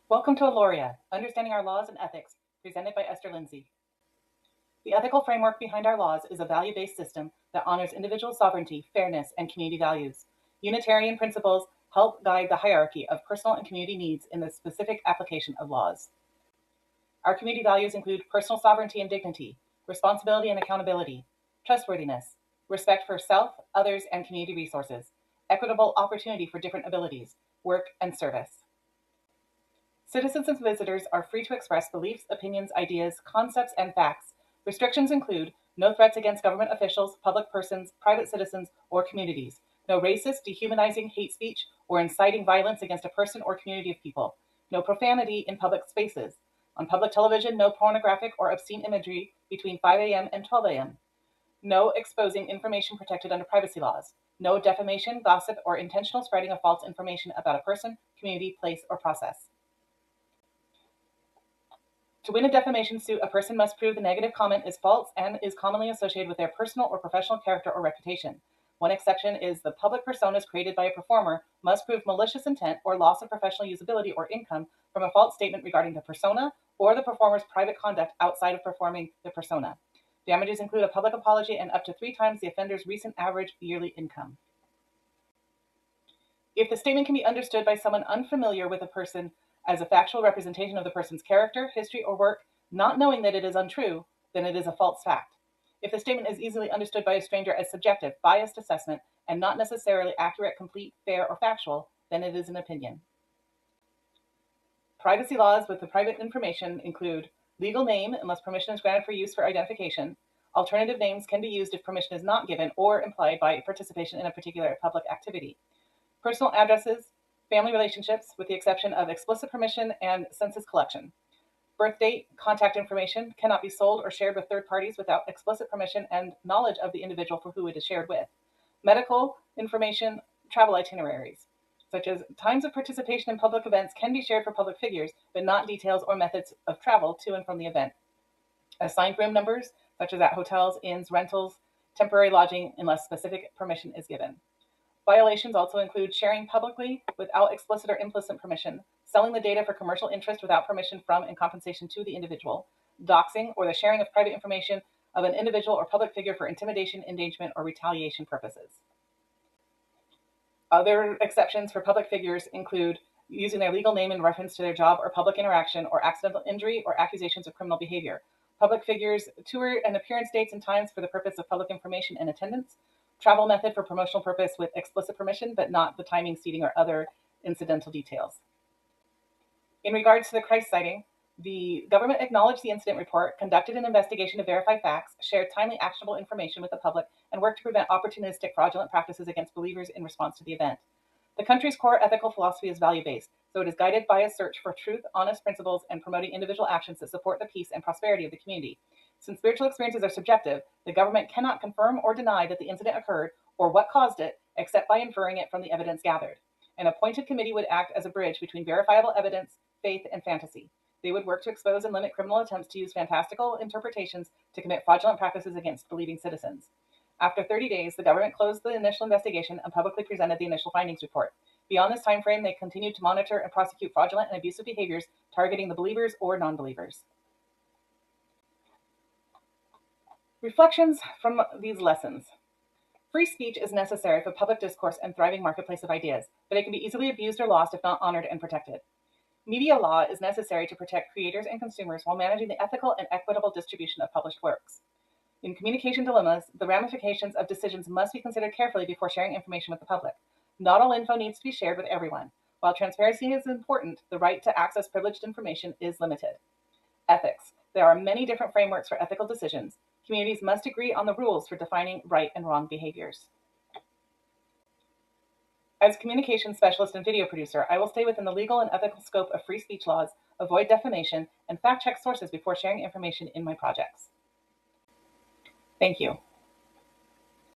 Welcome to Aloria, Understanding Our Laws and Ethics, presented by Esther Lindsay. The ethical framework behind our laws is a value-based system that honors individual sovereignty, fairness, and community values. Unitarian principles help guide the hierarchy of personal and community needs in the specific application of laws. Our community values include personal sovereignty and dignity, responsibility and accountability, trustworthiness, respect for self, others, and community resources, equitable opportunity for different abilities, work, and service. Citizens and visitors are free to express beliefs, opinions, ideas, concepts, and facts. Restrictions include no threats against government officials, public persons, private citizens, or communities, no racist, dehumanizing hate speech, or inciting violence against a person or community of people, no profanity in public spaces. On public television, no pornographic or obscene imagery between 5 a.m. and 12 a.m. No exposing information protected under privacy laws. No defamation, gossip, or intentional spreading of false information about a person, community, place, or process. To win a defamation suit, a person must prove the negative comment is false and is commonly associated with their personal or professional character or reputation. One exception is the public personas created by a performer must prove malicious intent or loss of professional usability or income from a false statement regarding the persona or the performer's private conduct outside of performing the persona. Damages include a public apology and up to 3 times the offender's recent average yearly income. If the statement can be understood by someone unfamiliar with a person as a factual representation of the person's character, history, or work, not knowing that it is untrue, then it is a false fact. If the statement is easily understood by a stranger as subjective, biased assessment, and not necessarily accurate, complete, fair, or factual, then it is an opinion. Privacy laws with the private information include legal name unless permission is granted for use for identification. Alternative names can be used if permission is not given or implied by participation in a particular public activity. Personal addresses, family relationships, with the exception of explicit permission and census collection. Birth date, contact information cannot be sold or shared with third parties without explicit permission and knowledge of the individual for who it is shared with. Medical information, travel itineraries, such as times of participation in public events can be shared for public figures, but not details or methods of travel to and from the event. Assigned room numbers, such as at hotels, inns, rentals, temporary lodging, unless specific permission is given. Violations also include sharing publicly without explicit or implicit permission, selling the data for commercial interest without permission from and compensation to the individual, doxing, or the sharing of private information of an individual or public figure for intimidation, endangerment, or retaliation purposes. Other exceptions for public figures include using their legal name in reference to their job or public interaction, or accidental injury or accusations of criminal behavior. Public figures tour and appearance dates and times for the purpose of public information and attendance. Travel method for promotional purpose with explicit permission, but not the timing, seating, or other incidental details. In regards to the Christ sighting, the government acknowledged the incident report, conducted an investigation to verify facts, shared timely actionable information with the public, and worked to prevent opportunistic fraudulent practices against believers in response to the event. The country's core ethical philosophy is value-based, so it is guided by a search for truth, honest principles, and promoting individual actions that support the peace and prosperity of the community. Since spiritual experiences are subjective, the government cannot confirm or deny that the incident occurred or what caused it, except by inferring it from the evidence gathered. An appointed committee would act as a bridge between verifiable evidence, faith, and fantasy. They would work to expose and limit criminal attempts to use fantastical interpretations to commit fraudulent practices against believing citizens. After 30 days, the government closed the initial investigation and publicly presented the initial findings report. Beyond this time frame, they continued to monitor and prosecute fraudulent and abusive behaviors targeting the believers or non-believers. Reflections from these lessons. Free speech is necessary for public discourse and thriving marketplace of ideas, but it can be easily abused or lost if not honored and protected. Media law is necessary to protect creators and consumers while managing the ethical and equitable distribution of published works. In communication dilemmas, the ramifications of decisions must be considered carefully before sharing information with the public. Not all info needs to be shared with everyone. While transparency is important, the right to access privileged information is limited. Ethics. There are many different frameworks for ethical decisions. Communities must agree on the rules for defining right and wrong behaviors. As communications specialist and video producer, I will stay within the legal and ethical scope of free speech laws, avoid defamation, and fact-check sources before sharing information in my projects. Thank you.